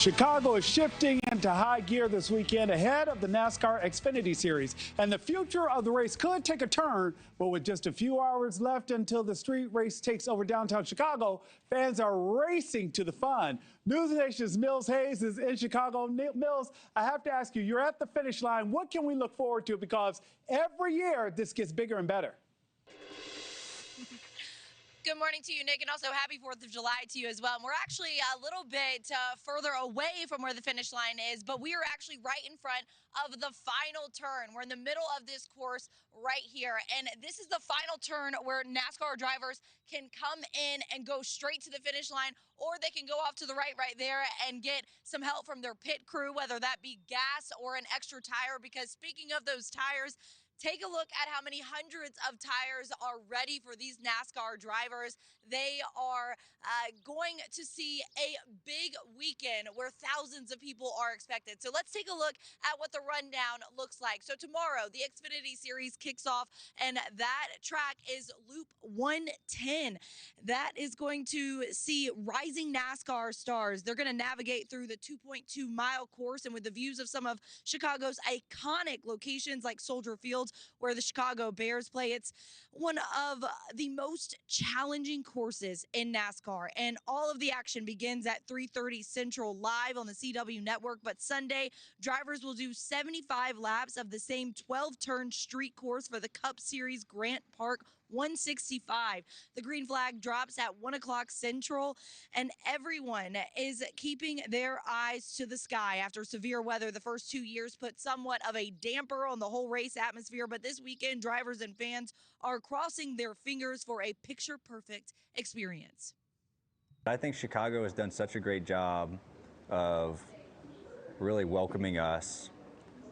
Chicago is shifting into high gear this weekend ahead of the NASCAR Xfinity Series. And the future of the race could take a turn, but with just a few hours left until the street race takes over downtown Chicago, fans are racing to the fun. NewsNation's Mills Hayes is in Chicago. Mills, I have to ask you, you're at the finish line. What can we look forward to? Because every year this gets bigger and better. Good morning to you, Nick, and also happy 4th of July to you as well. And we're actually a little bit further away from where the finish line is, but we are actually right in front of the final turn. We're in the middle of this course right here, and this is the final turn where NASCAR drivers can come in and go straight to the finish line, or they can go off to the right there and get some help from their pit crew, whether that be gas or an extra tire, because speaking of those tires, take a look at how many hundreds of tires are ready for these NASCAR drivers. They are going to see a big weekend where thousands of people are expected. So let's take a look at what the rundown looks like. So tomorrow, the Xfinity Series kicks off, and that track is Loop 110. That is going to see rising NASCAR stars. They're going to navigate through the 2.2-mile course, and with the views of some of Chicago's iconic locations like Soldier Field, where the Chicago Bears play. It's one of the most challenging courses in NASCAR, and all of the action begins at 3:30 Central live on the CW network. But Sunday, drivers will do 75 laps of the same 12-turn street course for the Cup Series Grant Park 165. The green flag drops at 1 o'clock Central, and everyone is keeping their eyes to the sky after severe weather the first 2 years put somewhat of a damper on the whole race atmosphere. But this weekend, drivers and fans are crossing their fingers for a picture-perfect experience. I think Chicago has done such a great job of really welcoming us,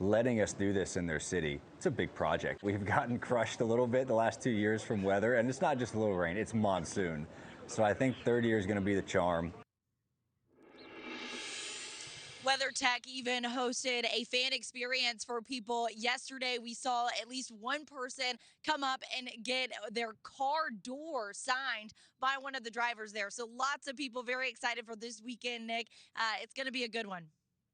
letting us do this in their city. It's a big project. We've gotten crushed a little bit the last 2 years from weather, and it's not just a little rain, it's monsoon. So I think third year is going to be the charm. WeatherTech even hosted a fan experience for people yesterday. We saw at least one person come up and get their car door signed by one of the drivers there. So lots of people very excited for this weekend, Nick. It's going to be a good one.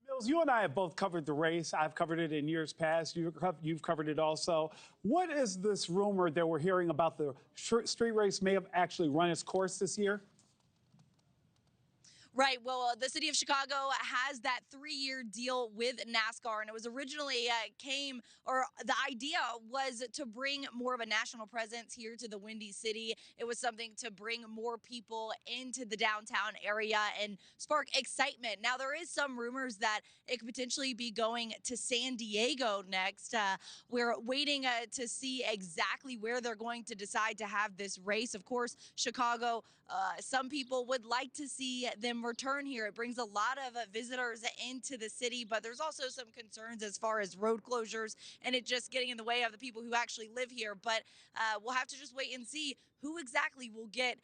Mills, you and I have both covered the race. I've covered it in years past. You've covered it also. What is this rumor that we're hearing about the street race may have actually run its course this year? Right. Well, the city of Chicago has that 3-year deal with NASCAR, and it was originally the idea was to bring more of a national presence here to the Windy City. It was something to bring more people into the downtown area and spark excitement. Now, there is some rumors that it could potentially be going to San Diego next. We're waiting to see exactly where they're going to decide to have this race. Of course, Chicago, some people would like to see them return here. It brings a lot of visitors into the city, but there's also some concerns as far as road closures and it just getting in the way of the people who actually live here. But we'll have to just wait and see who exactly will get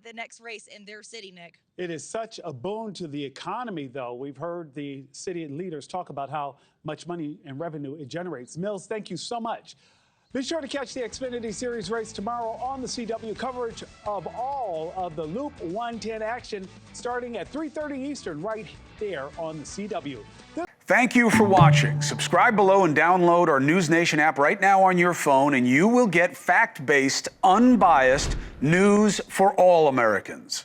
the next race in their city, Nick. It is such a boon to the economy, though. We've heard the city leaders talk about how much money and revenue it generates. Mills, thank you so much. Be sure to catch the Xfinity Series race tomorrow on the CW. Coverage of all of the Loop 110 action starting at 3:30 Eastern right there on the CW. Thank you for watching. Subscribe below and download our NewsNation app right now on your phone, and you will get fact-based, unbiased news for all Americans.